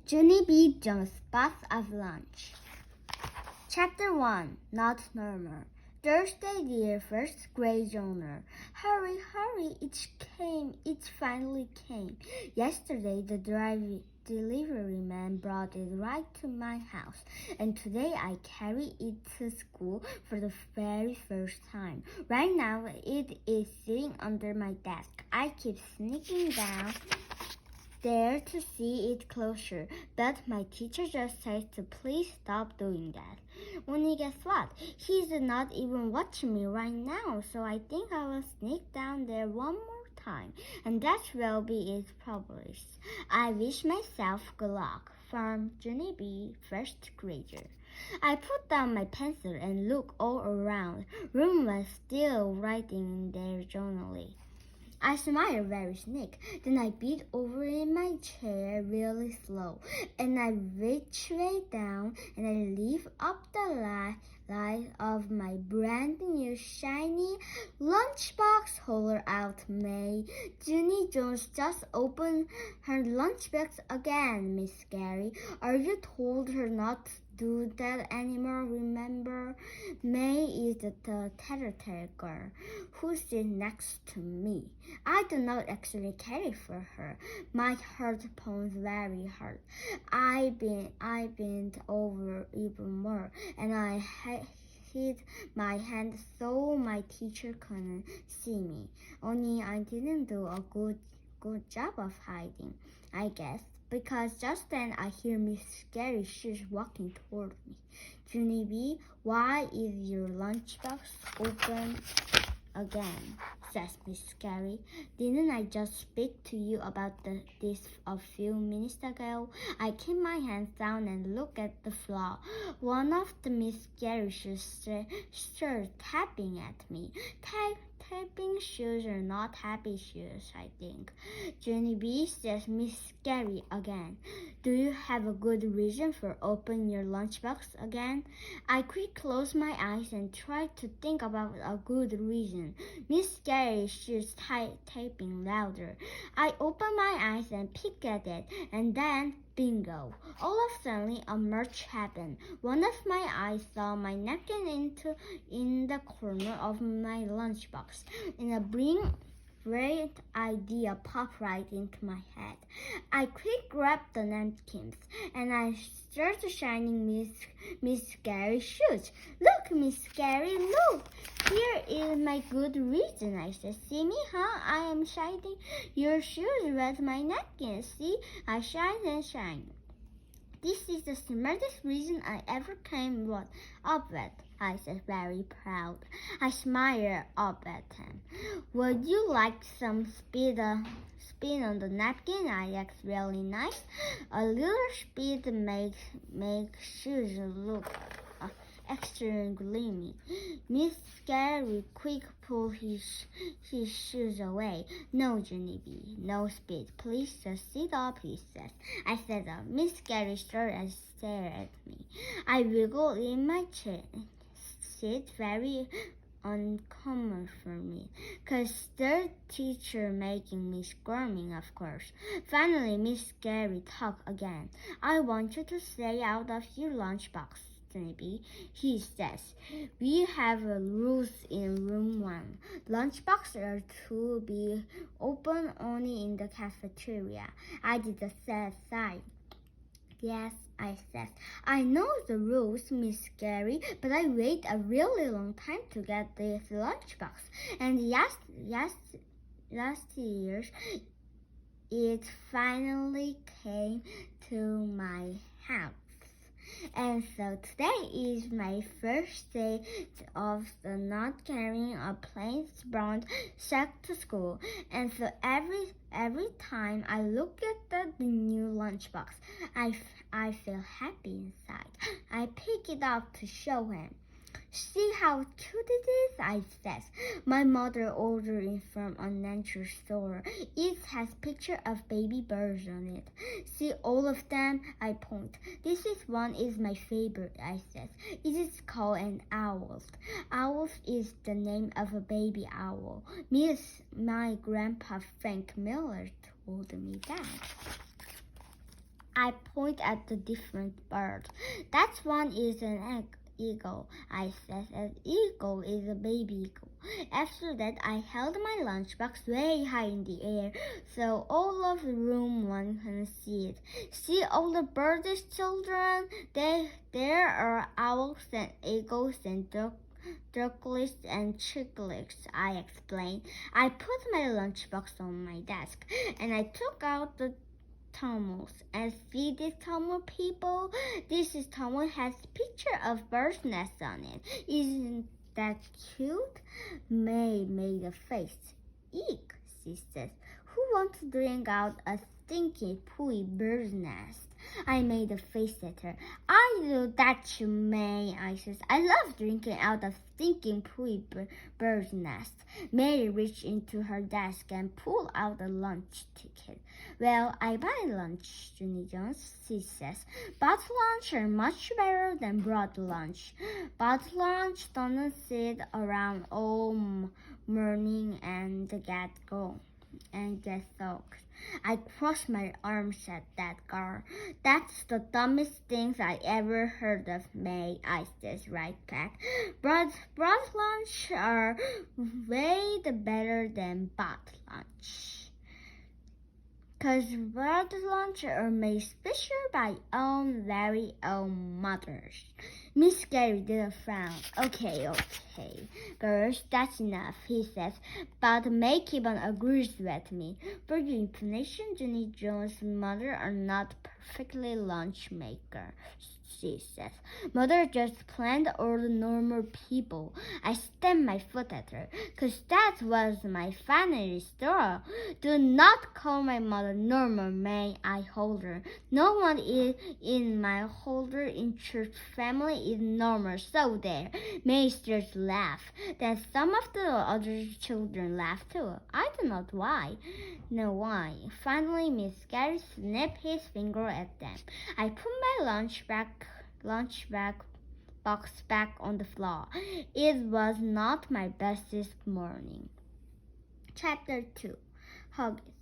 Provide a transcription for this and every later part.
Junibijon's Bath of Lunch. Chapter 1. Not Normal. Thursday, dear first grade journal. Hurry, hurry, it finally came. Yesterday, the delivery man brought it right to my house, and today I carry it to school for the very first time. Right now, it is sitting under my desk. I keep sneaking down there to see it closer, but my teacher just says to please stop doing that. Only guess what? He's not even watching me right now, so I think I will sneak down there one more time, and that will be it probably. I wish myself good luck. From Jnie, first grader. I put down my pencil and looked all around. Room was still writing in their journaling. I smiled very sneak. Then I bent over in my chair really slow, and I reached way down and I lifted up the light of my brand new shiny lunchbox holder out. May Jnie just opened her lunchbox again, Miss Gary. Are you told her not to do that anymore? Remember, May is the tattletale girl who sits next to me. I do not actually care for her. My heart pounds very hard. I bent over even more, and I hid my hand so my teacher couldn't see me. Only I didn't do a good job of hiding, I guess, because just then I hear Miss Gary's shoes walking toward me. Jnie, why is your lunchbox open again? Says Miss Gary. Didn't I just speak to you about this a few minutes ago? I keep my hands down and look at the floor. One of the Miss Gary's shoes started tapping at me. Tapping shoes are not happy shoes, I think. Jnie, says Miss Gary again. Do you have a good reason for opening your lunchbox again? I quickly closed my eyes and tried to think about a good reason. Miss Gary's shoes tapping louder. I opened my eyes and peeked at it, and then bingo! All of a sudden, a merge happened. One of my eyes saw my napkin in the corner of my lunchbox, and a great idea popped right into my head. I quickly grabbed the napkins, and I started shining Miss Gary's shoes. Look, Miss Gary, look! Here is my good reason, I said. See me, huh? I am shining your shoes with my napkins. See, I shine and shine. This is the smartest reason I ever came up with, I said, very proud. I smiled up at him. Would you like some spit on the napkin? I asked, really nice. A little spit makes shoes look extra gleamy. Miss Gary quick pulled his shoes away. No, Jnie, no spit. Please just sit up, he says. I sat up. Miss Gary started and stared at me. I wiggled in my chair. Sit very uncommon for me, 'cause the teacher making me squirming, of course. Finally, Miss Gary talked again. I want you to stay out of your lunchbox, Jnie, he says. We have rules in room 1. Lunchboxes are to be open only in the cafeteria. I did the sad sign. Yes, I said. I know the rules, Miss Gary, but I waited a really long time to get this lunchbox. And last year, it finally came to my house. And so today is my first day of the not carrying a plain brown sack to school. And so every time I look at the new lunchbox, I feel happy inside. I pick it up to show him. See how cute it is, I says. My mother ordered it from a nature store. It has picture of baby birds on it. See all of them, I point. This one is my favorite, I says. It is called an owl. Owl is the name of a baby owl. My grandpa Frank Miller told me that. I point at the different birds. That one is an eagle, I said. An eagle is a baby eagle. After that, I held my lunchbox way high in the air, so all of the room one can see it. See all the birds, children? There are owls and eagles and ducklings and chicklets, I explained. I put my lunchbox on my desk, and I took out the Thomas. And see this Thomas, people? This is Thomas has a picture of bird's nest on it. Isn't that cute? May made a face. Eek, she says. Who wants to drink out a stinky pooey bird's nest? I made a face at her. I do that, you may, I says. I love drinking out of stinking pooey bird's nest. Mary reached into her desk and pulled out a lunch ticket. Well, I buy lunch, Jones, she says. Bought lunch are much better than brought lunch. Bought lunch doesn't sit around all morning and get soaked. I crossed my arms at that girl. That's the dumbest things I ever heard of, May, I says right back. Brought lunch are way better than bought lunch. 'Cause brought lunch are made special by own very own mothers. Miss Gary did a frown. Okay, girls, that's enough, he says. But May keep on agrees with me. For your information, Jnie Jones' mother are not perfectly lunch maker, she says. Mother just planned all the normal people. I stamped my foot at her, 'cause that was my family store. Do not call my mother normal, May, I hold her. No one in my holder in church family is normal, so there. May starts to laugh. Then some of the other children laugh too. I do not know why. Finally, Miss Gary snapped his finger at them. I put my lunch box back on the floor. It was not my best this morning. Chapter 2. Huggies.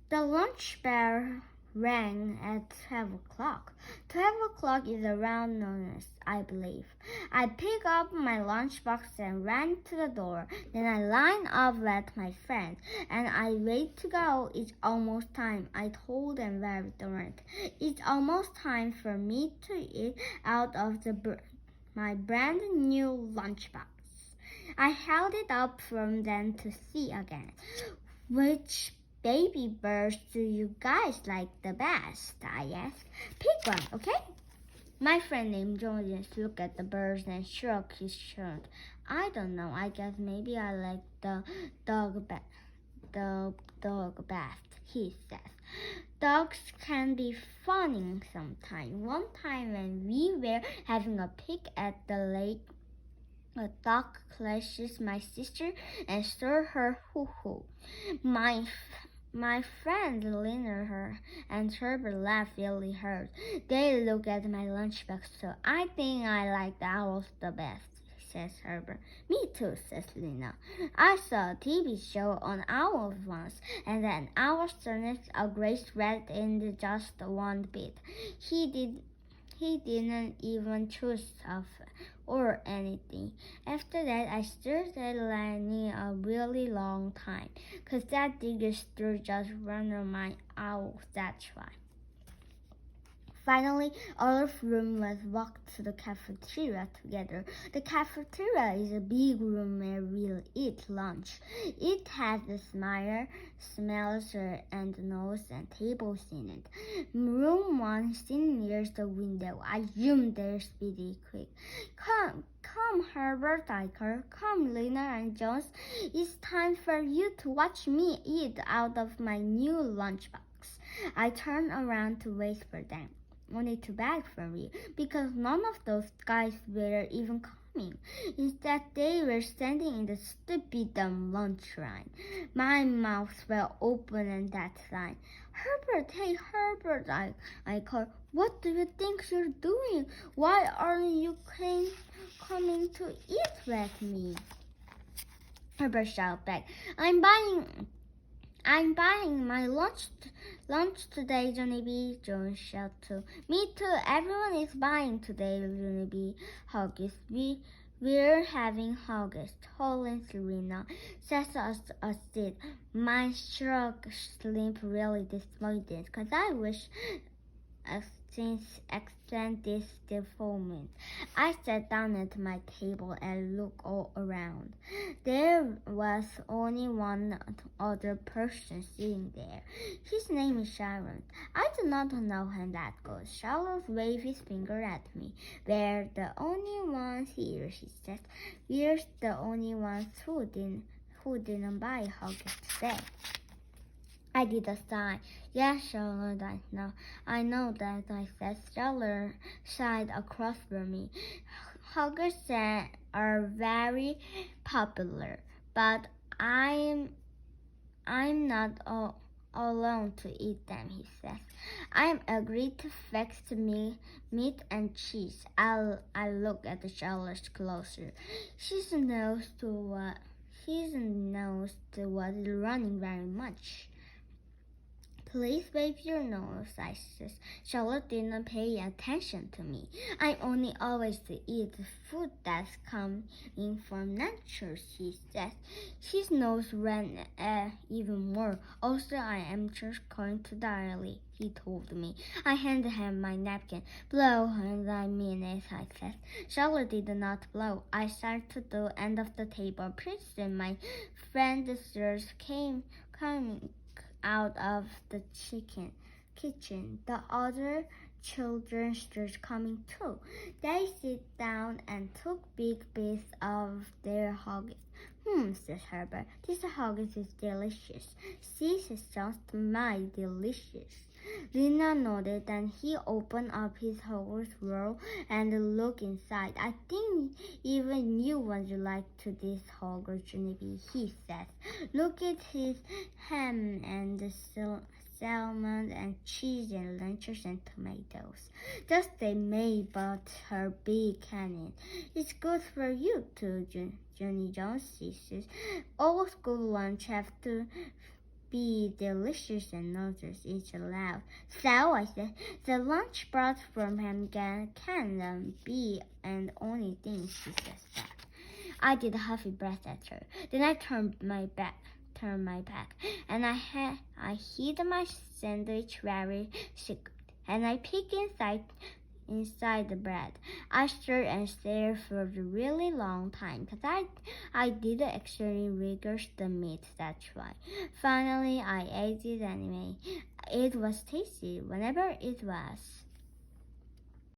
The lunch bell rang at 12 o'clock. 12 o'clock is around noon, I believe. I picked up my lunchbox and ran to the door. Then I lined up with my friends, and I wait to go. It's almost time, I told them very direct. It's almost time for me to eat out of my brand new lunchbox. I held it up for them to see again. Which baby birds do you guys like the best? I asked. Pick one, okay? My friend named Jonas looked at the birds and shook his shirt. I don't know. I guess maybe I like the dog best, he says. Dogs can be funny sometimes. One time when we were having a picnic at the lake, a dog clashes my sister and stole her hoo-hoo. My friend Lina and Herbert laughed really hard. They look at my lunchbox too. I think I like the owls the best, says Herbert. Me too, says Lina. I saw a TV show on owls once, and an owl turned a great red in just one bit. He didn't even choose stuff or anything. After that, I stared at Lenny a really long time, 'cause that digger stood just one of my owls, that's why. Finally, all of the room was walked to the cafeteria together. The cafeteria is a big room where we'll eat lunch. It has a smells and nose and tables in it. Room 1 sitting near the window. I zoomed there speedy quick. Come, Herbert, I called. Come, Lina and Jones. It's time for you to watch me eat out of my new lunchbox. I turned around to wait for them. Only too bad for me, because none of those guys were even coming. Instead, they were standing in the stupid dumb lunch line. My mouth fell open at that line. Herbert, hey Herbert, I called. What do you think you're doing? Why aren't you coming to eat with me? Herbert shouted back. I'm buying I'm buying my lunch today, Jnie shouted too. Me too, everyone is buying today, Jnie. Huggies, we're having huggies, told Serena. Says us did. My shrug sleep really disappointed, cause I wish since extend this development. I sat down at my table and looked all around. There was only one other person sitting there. His name is Sharon. I do not know him that good. Sharon waved his finger at me. We're the only ones here, he said. We're the only ones who didn't buy huggies today. I did a sigh. Yes, Charlotte, I know that, I said. Charlotte sighed across from me. Huggies are very popular, but I'm not alone to eat them, he says. I'm agreed to fix meat and cheese. I look at Charlotte closer. His nose was running very much. Please wipe your nose, I said. Charlotte didn't pay attention to me. I only always eat food that's coming from nature, she said. His nose ran even more. Also, I am just going to diary, he told me. I handed him my napkin. Blow, and I mean it, I said. Charlotte did not blow. I sat to the end of the table. Pretty soon, my friend the sisters came out of the kitchen. The other children started coming too. They sit down and took big bits of their huggies. Said Herbert. This huggies is delicious. See, sounds my delicious. Lena nodded and he opened up his huggies roll and looked inside. I think even you would like to this huggies, Jnie, he said. Look at his ham and the salmon and cheese and lunches and tomatoes. Just they made but her big cannon. It's good for you too, Jnie says. All school lunch have to be delicious and not just eat aloud. So I said, the lunch brought from him can be and only thing, she says that. I did a huffy breath at her. Then I turned my back, and I hid my sandwich very secret, and I peeked inside the bread. I stirred and stared for a really long time because I didn't actually regurgitate the meat, that's why. Finally, I ate it anyway. It was tasty, whenever it was.